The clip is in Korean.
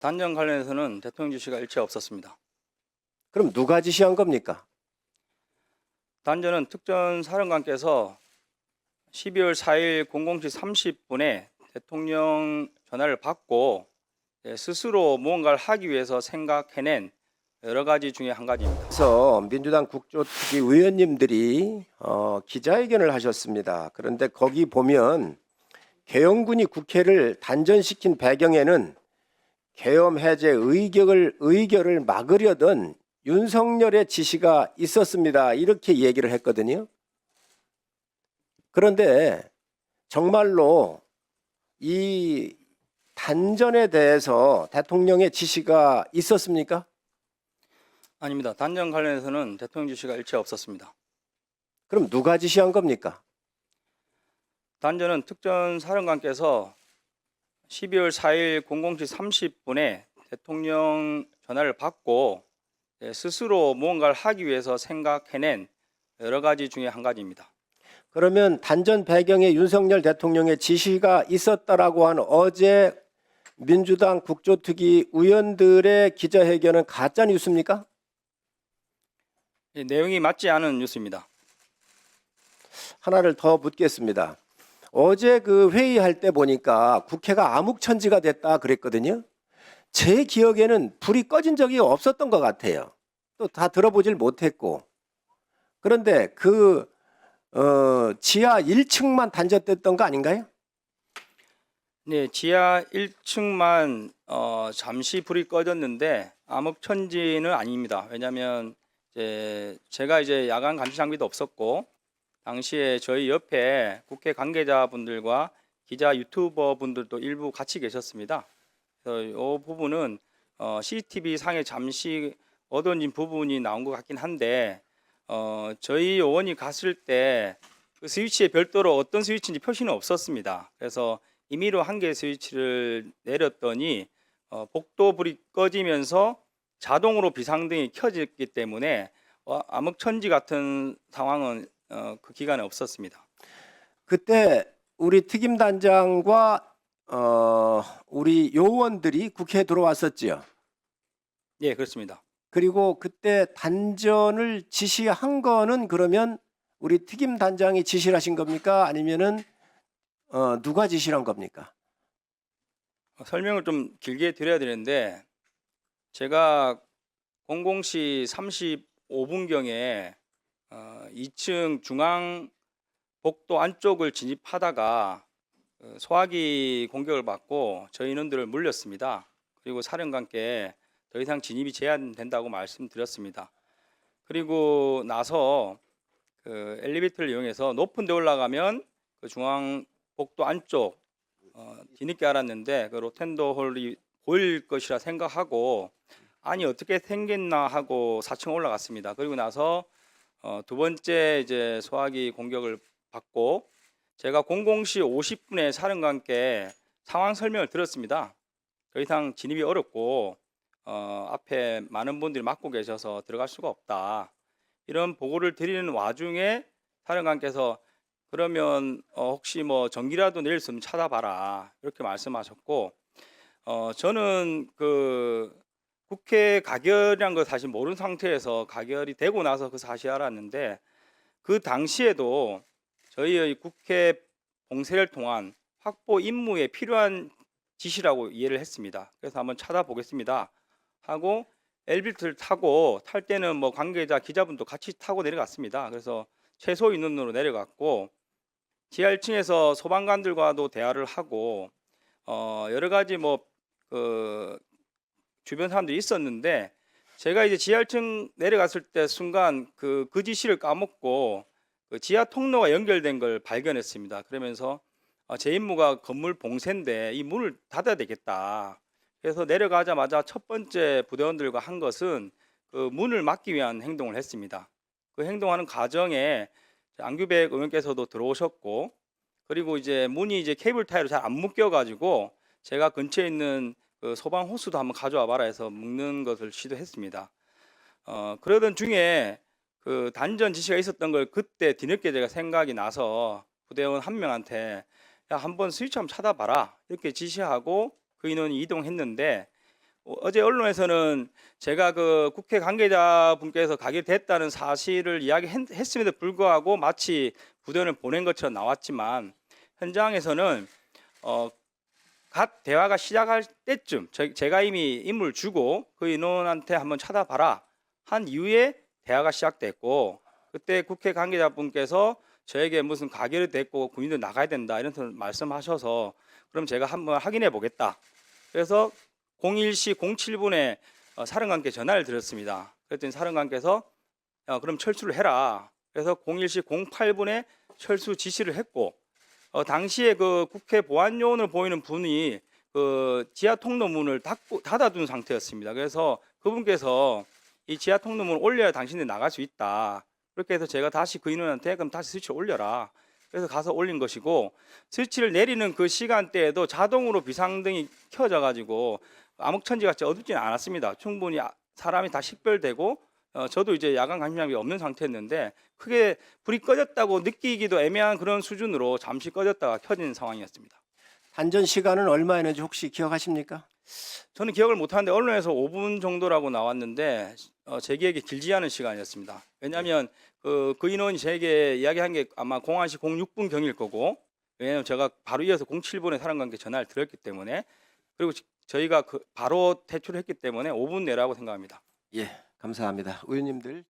단전 관련해서는 대통령 지시가 일체 없었습니다. 그럼 누가 지시한 겁니까? 단전은 특전사령관께서 12월 4일 00시 30분에 대통령 전화를 받고 스스로 무언가를 하기 위해서 생각해낸 여러 가지 중에 한 가지입니다. 그래서 민주당 국조특위 의원님들이 기자회견을 하셨습니다. 그런데 거기 보면 계엄군이 국회를 단전시킨 배경에는 계엄 해제 의결을 막으려던 윤석열의 지시가 있었습니다. 이렇게 얘기를 했거든요. 그런데 정말로 이 단전에 대해서 대통령의 지시가 있었습니까? 아닙니다. 단전 관련해서는 대통령 지시가 일체 없었습니다. 그럼 누가 지시한 겁니까? 단전은 특전사령관께서 12월 4일 00시 30분에 대통령 전화를 받고 스스로 무언가를 하기 위해서 생각해낸 여러 가지 중에 한 가지입니다. 그러면 단전 배경에 윤석열 대통령의 지시가 있었다라고 한 어제 민주당 국조특위 의원들의 기자회견은 가짜 뉴스입니까? 내용이 맞지 않은 뉴스입니다. 하나를 더 묻겠습니다. 어제 그 회의할 때 보니까 국회가 암흑천지가 됐다 그랬거든요. 제 기억에는 불이 꺼진 적이 없었던 것 같아요. 또 다 들어보질 못했고. 그런데 그 지하 1층만 단절됐던 거 아닌가요? 네, 지하 1층만 잠시 불이 꺼졌는데 암흑천지는 아닙니다. 왜냐하면 제가 야간 감시 장비도 없었고 당시에 저희 옆에 국회 관계자분들과 기자 유튜버 분들도 일부 같이 계셨습니다. 그래서 이 부분은 CCTV 상에 잠시 어두워진 부분이 나온 것 같긴 한데 저희 요원이 갔을 때 그 스위치에 별도로 어떤 스위치인지 표시는 없었습니다. 그래서 임의로 한 개의 스위치를 내렸더니 복도불이 꺼지면서 자동으로 비상등이 켜졌기 때문에 암흑천지 같은 상황은 그 기간에 없었습니다. 그때 우리 특임단장과 우리 요원들이 국회에 들어왔었지요. 예, 그렇습니다. 그리고 그때 단전을 지시한 거는 그러면 우리 특임단장이 지시를 하신 겁니까? 아니면은 누가 지시를 한 겁니까? 설명을 좀 길게 드려야 되는데 제가 00시 35분경에 2층 중앙 복도 안쪽을 진입하다가 소화기 공격을 받고 저희 인원들을 물렸습니다. 그리고 사령관께 더 이상 진입이 제한된다고 말씀드렸습니다. 그리고 나서 그 엘리베이터를 이용해서 높은 데 올라가면 그 중앙 복도 안쪽 뒤늦게 알았는데 그 로텐더 홀이 보일 것이라 생각하고 아니 어떻게 생겼나 하고 4층 올라갔습니다. 그리고 나서 두 번째 소화기 공격을 받고 제가 00시 50분에 사령관께 상황 설명을 들었습니다. 더 이상 진입이 어렵고 앞에 많은 분들이 막고 계셔서 들어갈 수가 없다. 이런 보고를 드리는 와중에 사령관께서 그러면 혹시 뭐 전기라도 내릴 수 있으면 찾아봐라 이렇게 말씀하셨고 저는 그 국회 가결이란 걸 사실 모르는 상태에서 가결이 되고 나서 그 사실을 알았는데 그 당시에도 저희의 국회 봉쇄를 통한 확보 임무에 필요한 지시라고 이해를 했습니다. 그래서 한번 찾아보겠습니다 하고 엘리베이터를 타고 탈 때는 뭐 관계자 기자분도 같이 타고 내려갔습니다. 그래서 최소 인원으로 내려갔고 지하 1층에서 소방관들과도 대화를 하고 여러 가지 그 주변 사람들이 있었는데 제가 지하 1층 내려갔을 때 순간 그 지시를 까먹고 그 지하 통로가 연결된 걸 발견했습니다. 그러면서 제 임무가 건물 봉쇄인데 이 문을 닫아야 되겠다. 그래서 내려가자마자 첫 번째 부대원들과 한 것은 그 문을 막기 위한 행동을 했습니다. 그 행동하는 과정에 안규백 의원께서도 들어오셨고 그리고 문이 케이블 타이로 잘 안 묶여가지고 제가 근처에 있는 그 소방 호스도 한번 가져와 봐라 해서 묶는 것을 시도했습니다. 그러던 중에 그 단전 지시가 있었던 걸 그때 뒤늦게 제가 생각이 나서 부대원 한 명한테 야 한번 스위치 한번 찾아봐라 이렇게 지시하고 그 인원이 이동했는데 어제 언론에서는 제가 그 국회 관계자분께서 가게 됐다는 사실을 이야기했음에도 불구하고 마치 부대원을 보낸 것처럼 나왔지만 현장에서는 갓 대화가 시작할 때쯤 제가 이미 임무를 주고 그 인원한테 한번 찾아봐라 한 이후에 대화가 시작됐고 그때 국회 관계자분께서 저에게 무슨 가결이 됐고 군인들 나가야 된다 이런 말씀하셔서 그럼 제가 한번 확인해 보겠다. 그래서 01시 07분에 사령관께 전화를 드렸습니다. 그랬더니 사령관께서 그럼 철수를 해라. 그래서 01시 08분에 철수 지시를 했고 당시에 그 국회 보안요원을 보이는 분이 그 지하 통로문을 닫아둔 상태였습니다. 그래서 그분께서 이 지하 통로문을 올려야 당신들이 나갈 수 있다. 그렇게 해서 제가 다시 그 인원한테 그럼 다시 스위치 올려라. 그래서 가서 올린 것이고 스위치를 내리는 그 시간대에도 자동으로 비상등이 켜져 가지고 암흑천지같이 어둡지는 않았습니다. 충분히 사람이 다 식별되고 저도 이제 야간 감시장비 없는 상태였는데 크게 불이 꺼졌다고 느끼기도 애매한 그런 수준으로 잠시 꺼졌다가 켜진 상황이었습니다. 단전 시간은 얼마였는지 혹시 기억하십니까? 저는 기억을 못하는데 언론에서 5분 정도라고 나왔는데 제 기억에 길지 않은 시간이었습니다. 왜냐하면 그 인원이 제게 이야기한 게 아마 01시 06분 경일 거고 왜냐하면 제가 바로 이어서 07분에 사령관께 전화를 드렸기 때문에 그리고 저희가 바로 퇴출했기 때문에 5분 내라고 생각합니다. 예, 감사합니다. 의원님들.